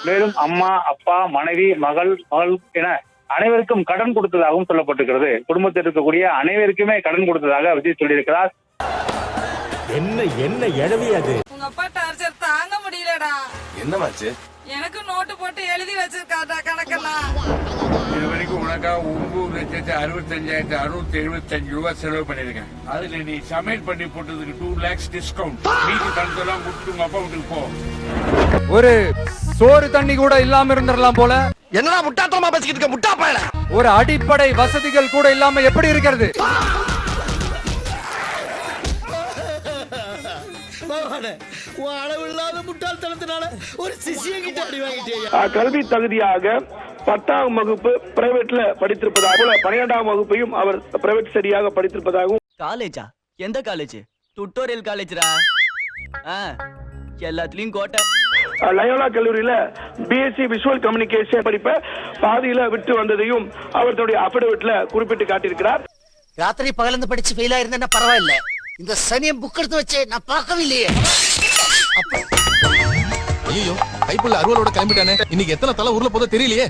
மேலும் அம்மா, அப்பா, மனைவி, மகள் என அனைவருக்கும் கடன் கொடுத்ததாகவும் சொல்லப்பட்டிருக்கிறது. குடும்பத்தில் இருக்கக்கூடிய அனைவருக்குமே கடன் கொடுத்ததாக விஜய் சொல்லியிருக்கிறார். என்ன என்ன எழவி அது? உங்க அப்பா டார்ச்சர் தாங்க முடியலடா. என்னமாச்சு? எனக்கு நோட்டு போட்டு எழுதி வச்சிருக்காடா கணக்கெல்லாம். இதுவரைக்கும் உனக்கா 9,65,675 ரூபாய் செலவு பண்ணிருக்கேன். அதுல நீ சமையல் பண்ணி போட்டதுக்கு 2 lakhs டிஸ்கவுண்ட். மீதி தந்தெல்லாம் கொடுத்து உங்க அப்பா வீட்டுக்கு போ. ஒரு சோறு தண்ணி கூட இல்லாம இருந்திரலாம் போல. என்னடா முட்டாத்தனமா பேசிக்கிட்டு இருக்க முட்டா பயல? ஒரு அடிப்படை வசதிகள் கூட இல்லாம எப்படி இருக்கிறது? அளவில்லாத முட்டாள்தனத்தினால ஒரு சிசியை கிட்ட அடி வாங்கிட்டே. கல்வி தகுதியாக 10ஆம் வகுப்பு பிரைவேட்ல படித்திருப்பதாகவும் 12ஆம் வகுப்பையும் அவர் பிரைவேட் சரியாக படித்திருப்பதாகவும். காலேஜா? எந்த காலேஜ்? டுட்டோரியல் காலேஜ்ரா? எல்லாத்துலயும் கோட்டை. லயோலா கல்லூரியில பிஎஸ்சி விஷுவல் கம்யூனிகேஷன் படிப்பை பாதியில விட்டு வந்ததையும் அவர் தன்னுடைய அஃபிடவிட்ல குறிப்பிட்டு காட்டியிருக்கிறார். ராத்திரி பகலந்து படிச்சு ஃபெயிலா இருந்தா பரவாயில்ல, இந்த சனியம் புக் எடுத்து வச்சு நான் பார்க்கவே இல்லையே. ஐயோ, கைப்புள்ள அருவலோட கிளம்பிட்டானே. இன்னைக்கு எத்தனை தலை ஊர்ல போதோ தெரியலையே.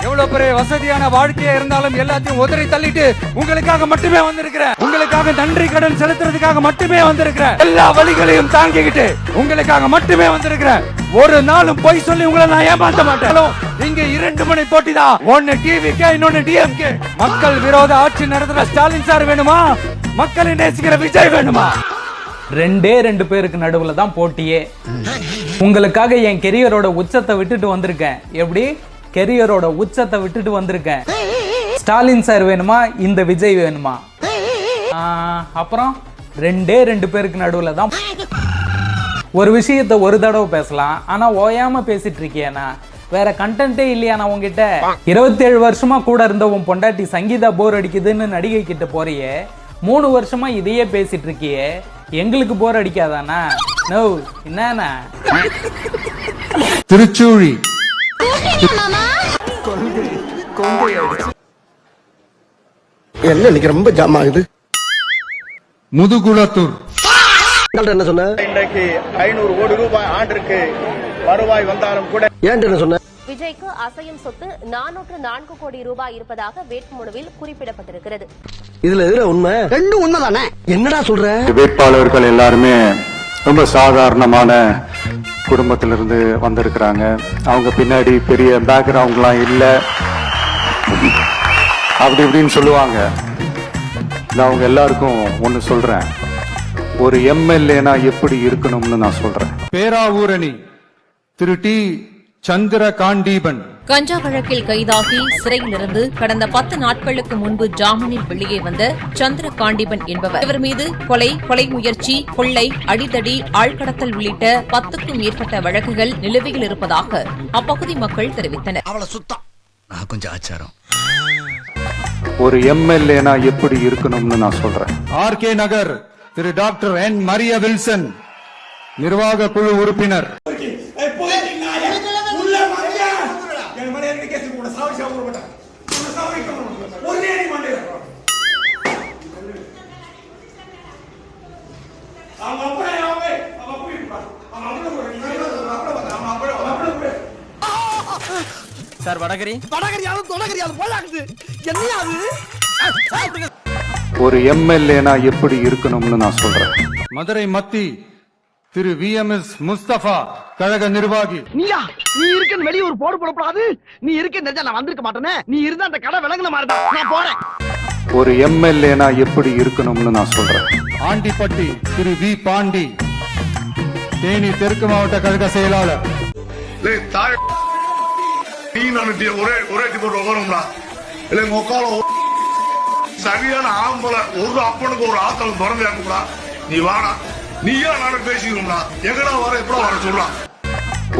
எவ்வளவு பெரிய வசதியான வாழ்க்கையா இருந்தாலும் எல்லாத்தையும் உதறி தள்ளிட்டு உங்களுக்காக மட்டுமே வந்திருக்கிறேன். உங்களுக்காக நன்றி கடன் செலுத்துறதுக்காக மட்டுமே வந்திருக்கிறேன். எல்லா வழிகளையும் தாங்கிக்கிட்டு உங்களுக்காக மட்டுமே வந்திருக்கிறேன். ஒரு நாளும் பொய் சொல்லி உங்களை நான் ஏமாத்த மாட்டேன். இங்க 2 மணி போட்டி தான். ஒன்னு டிவிகே, இன்னொன்னு டிஎம்கே. மக்கள் விரோத ஆட்சி நடத்துற ஸ்டாலின் சார் வேணுமா? மக்களை நேசிக்கிற விஜய் வேணுமா? 2 பேருக்கு நடுவுல தான் போட்டியே. உங்களுக்காக என் கெரியரோட உச்சத்தை விட்டுட்டு வந்திருக்கேன். எப்படி? கெரியரோட உச்சத்தை விட்டுட்டு வந்திருக்கேன். ஸ்டாலின் சார் வேணுமா? இந்த விஜய் வேணுமா? அப்புறம் 2 பேருக்கு நடுவுல தான். ஒரு விஷயத்த ஒரு தடவை பேசலாம், ஆனா ஓயாம பேசிட்டு இருக்கியானா? வேற கண்டென்ட்டே இல்லையா நான் உங்ககிட்ட? 27 வருஷமா கூட இருந்த உன் பொண்டாட்டி சங்கீதா போர் அடிக்குதுன்னு நடிகை கிட்ட போறியே, 3 வருஷமா இதையே பேசிட்டு இருக்கியே, எங்களுக்கு போர் அடிக்காதானா? நோ, என்னன்னா திருச்சூழி என்ன இன்னைக்கு ரொம்ப ஜாம் ஆகுது. முதுகுளத்தூர் என்ன சொன்ன? இன்றைக்கு 500 கோடி ரூபாய் ஆண்டிற்கு வருவாய் வந்தாலும் கூட என்ன சொன்ன? விஜய்க்கு அசையும் சொத்து 404 கோடி ரூபாய் இருப்பதாக வேட்புமனுவில் குறிப்பிடப்பட்டிருக்கிறது. இதுல எதுல உண்மை? ரெண்டும் உண்மைதானே. என்னடா சொல்ற? வேட்பாளர்கள் எல்லாருமே ரொம்ப சாதாரணமான குடும்பத்திலிருந்து வந்திருக்கிறாங்க. அவங்க பின்னாடி பெரிய பேக்ரவுண்ட்லாம் இல்லை, அப்படி இப்படின்னு சொல்லுவாங்க. நான் அவங்க எல்லாருக்கும் ஒன்று சொல்றேன், ஒரு எம்எல்ஏனா எப்படி இருக்கணும்னு நான் சொல்றேன். பேராவூரணி திரு டி சந்திரகாண்டீபன் கஞ்சா வழக்கில் கைதாகி சிறையிலிருந்து கடந்த 10 நாட்களுக்கு முன்பு ஜாமீனில் வெளியே வந்த சந்திரகாண்டீபன் என்பவர், இவர் மீது கொலை முயற்சி, கொள்ளை, அடிதடி, ஆழ்கடத்தல் உள்ளிட்ட 10க்கும் மேற்பட்ட வழக்குகள் நிலுவையில் இருப்பதாக அப்பகுதி மக்கள் தெரிவித்தனர். அவளை சுத்தம் நான் கொஞ்சம் ஆச்சாரம். ஒரு எம்எல்ஏனா எப்படி இருக்கணும்னு நான் சொல்றேன். ஆர்கே நகர் திரு டாக்டர் என் மரியா வில்சன் நிர்வாக குழு உறுப்பினர். சார் வடகரி ஒரு எம்எல்ஏனா எப்படி இருக்கணும்னு நான் சொல்றேன். மதுரை மத்தி திரு விஎம்எஸ் முஸ்தபா கழக நிர்வாகி. நீ இருக்க வெளியே ஒரு போடு போடக்கூடாது. நீ இருக்க தெரிஞ்சா நான் வந்திருக்க மாட்டேனே. நீ இருந்தா அந்த கடை விளங்குன மாதிரி தான் நான் போறேன். ஒரு எம்எல்ஏனா எப்படி இருக்கணும்னு நான் சொல்றேன். ஆண்டிப்பட்டி திரு வி பாண்டி தேனி தெற்கு மாவட்ட கழக செயலாளர். சரியான ஆம்பளை ஒரு அப்பனுக்கு ஒரு ஆத்தலம் திறந்து இருக்கும்டா. நீ வாடா, நீயா நானும் பேசிக்கணும்டா. எங்கடா வர எப்படா வர சொல்லலாம்.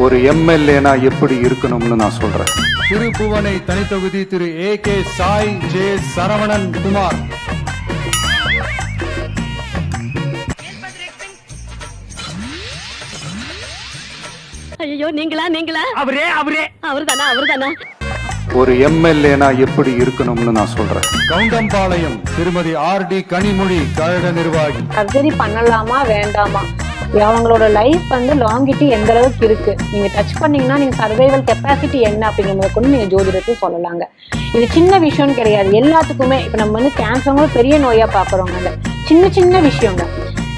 ஒரு எம்எல்ஏனா எப்படி இருக்கணும்னு நான் சொல்றேன். திருப்புவனை தனித்தொகுதி திரு AK சாய் ஜே சரவணன் குமார். ஐயோ, நீங்களா? அவரே அவர்தானா? ஒரு எம்எல்ஏனா எப்படி இருக்கணும்னு நான் சொல்றேன். கவுண்டம்பாளையம் திருமதி RD கனிமொழி கழக நிர்வாகி. சர்ஜரி பண்ணலாமா வேண்டாமா? அவங்களோட லைஃப் வந்து லாங்கிட்டி எந்த அளவுக்கு இருக்கு, நீங்க டச் பண்ணீங்கன்னா நீங்க சர்வைவல் கெப்பாசிட்டி என்ன அப்படிங்கிறத கொண்டு நீங்க ஜோதிடத்தை சொல்லலாங்க. இது சின்ன விஷயம்னு கிடையாது, எல்லாத்துக்குமே. இப்ப நம்ம வந்து கேன்சரும் பெரிய நோயா பாக்குறோங்க, சின்ன சின்ன விஷயங்க.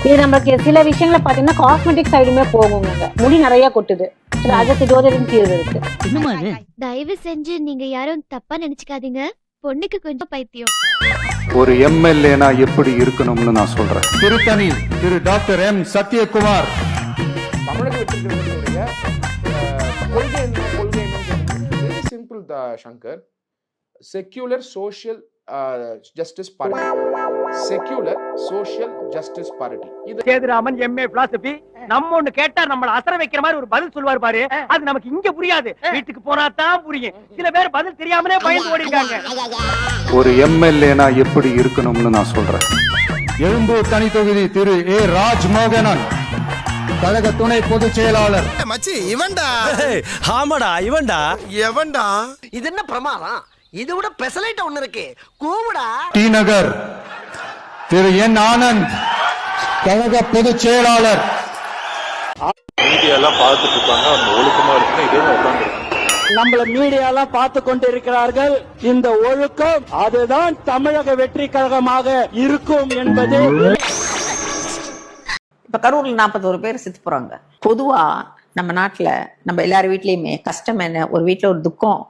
இது நம்மளுக்கு சில விஷயங்களை பாத்தீங்கன்னா காஸ்மெட்டிக் சைடுமே போகுங்க, முடி நிறைய கொட்டுது, அதுக்கு ஜோதிடம் தீர்வு இருக்கு. தயவு செஞ்சு நீங்க யாரும் தப்பா நினைச்சுக்காதீங்க, பொண்ணுக்கு கொஞ்சம் பைத்தியம். ஒரு எம்எல்ஏனா எப்படி இருக்கணும்னு நான் சொல்றேன். திருத்தணி திரு டாக்டர் எம் சத்யகுமார். தமிழக வெற்றிகளுடைய கொள்கை very simple Shankar. Secular social justice party. Secular social justice party. இது சேதுராமன் எம்ஏ பிலாசபி. நம்ம ஒண்ணு கேட்டா நம்மள அசர வைக்கிற மாதிரி ஒரு பதில் சொல்வார் பாரு, அது நமக்கு இங்க புரியாது, வீட்டுக்கு போனா தான் புரியும். சில பேர் பதில் தெரியாமலே பயந்து ஓடிருக்காங்க. ஒரு எம்எல்ஏனா எப்படி இருக்கணும்னு நான் சொல்றேன். எழும்பூர் தனி தொகுதி திரு ஏ ராஜ்மோகனன், கழக துணை பொதுச் செயலாளர். மச்சி இவன்டா. ஆமாடா இவன்டா. எவன்டா? இது என்ன பிரமாதம், இது விட பெசலைட் ஒண்ணு இருக்கு, கூவுடா. டி நகர் திரு என் ஆனந்த், கழக பொதுச் செயலாளர். மீடியாலாம் பார்த்துட்டு இருப்பாங்க, அவங்க ஒழுக்கமா இருக்குன்னு இதே உட்காந்து நம்மள மீடியாலாம் பார்த்து கொண்டு இருக்கிறார்கள். இந்த ஒழுக்கம் அதுதான் தமிழக வெற்றி கழகமாக இருக்கும் என்பது. இப்ப கரூர்ல 41 பேர் செத்து போறாங்க. பொதுவா நம்ம நாட்டுல நம்ம எல்லார் வீட்லயுமே கஷ்டம் என்ன, ஒரு வீட்டுல ஒரு துக்கம்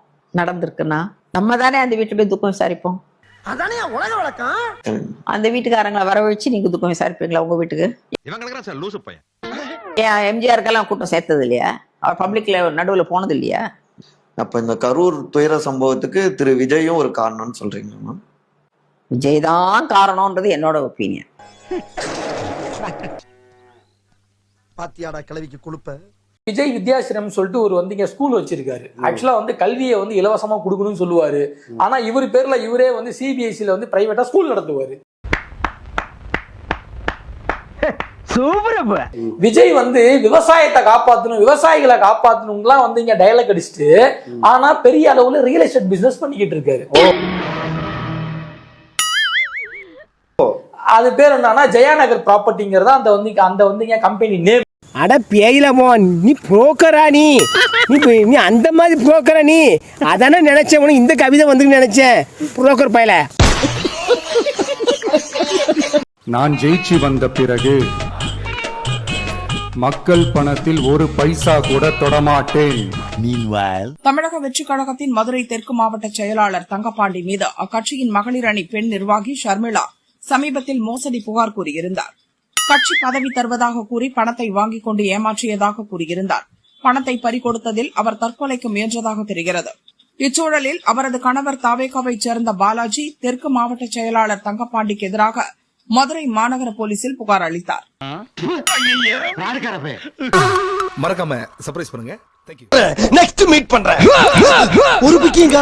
நடந்திருக்குன்னா நம்ம தானே அந்த வீட்டுல போய் துக்கம் விசாரிப்போம். அதானே உலக வழக்கம். அந்த வீட்டுக்காரங்களை வரவழைச்சு நீங்க துக்கம் விசாரிப்பீங்களா உங்க வீட்டுக்கு? ஏன் எம்ஜிஆருக்கெல்லாம் கூட்டம் சேர்த்தது இல்லையா? அவர் பப்ளிக்ல நடுவுல போனது இல்லையா? அப்ப இந்த கரூர் துயர சம்பவத்துக்கு திரு விஜயும் ஒரு காரணம்னு சொல்றீங்களா? விஜய் தான் காரணம்ன்றது என்னோட ஒப்பீனியன். பாத்தியாடா கிளவிக்கு குழுப்ப. விஜய் வித்யாசிரம் சொல்லிட்டு ஒரு வந்து இங்க ஸ்கூல் வச்சிருக்காரு. ஆக்சுவலா வந்து கல்வியை வந்து இலவசமா கொடுக்கணும்னு சொல்லுவாரு. ஆனா இவர் பேர்ல இவரே வந்து சிபிஎஸ்சில வந்து பிரைவேட்டா ஸ்கூல் நடத்துவாரு. விஜய் வந்து விவசாயத்தை காப்பாத்தணும், விவசாயிகளை காப்பாத்தணும்லாம் வந்து இங்க டயலாக் அடிச்சுட்டு, ஆனா பெரிய அளவுல ரியல் எஸ்டேட் பிசினஸ் பண்ணிக்கிட்டு இருக்காரு. அது பேர் என்னன்னா ஜெயாநகர் ப்ராப்பர்ட்டிங்கிறதா அந்த வந்து கம்பெனி நேம். அட பேயிலமோ, நீ புரோக்கரா? நீ அந்த மாதிரி புரோக்கரா? நீ அதானே நினைச்சேன், உனக்கு இந்த கவிதை வந்து நினைச்சேன் புரோக்கர் பயல. நான் ஜெயிச்சு வந்த பிறகு மக்கள் பணத்தில் ஒரு பைசா கூட தொடமாட்டேன். தமிழக வெற்றி கழகத்தின் மதுரை தெற்கு மாவட்ட செயலாளர் தங்கப்பாண்டி மீது அக்கட்சியின் மகளிர் அணி பெண் நிர்வாகி ஷர்மிளா சமீபத்தில் மோசடி புகார் கூறியிருந்தார். கட்சி பதவி தருவதாக கூறி பணத்தை வாங்கிக் கொண்டு ஏமாற்றியதாக கூறியிருந்தார். பணத்தை பறிகொடுத்ததில் அவர் தற்கொலைக்கு முயன்றதாக தெரிகிறது. இச்சூழலில் அவரது கணவர் தாவேகாவைச் சேர்ந்த பாலாஜி தெற்கு மாவட்ட செயலாளர் தங்கப்பாண்டிக்கு எதிராக மதுரை மாநகர போலீசில் புகார் அளித்தார். மறக்காம சர்ப்ரைஸ் பண்ணுங்க. நெக்ஸ்ட் மீட் பண்றேன். ஒரு புக்கிங்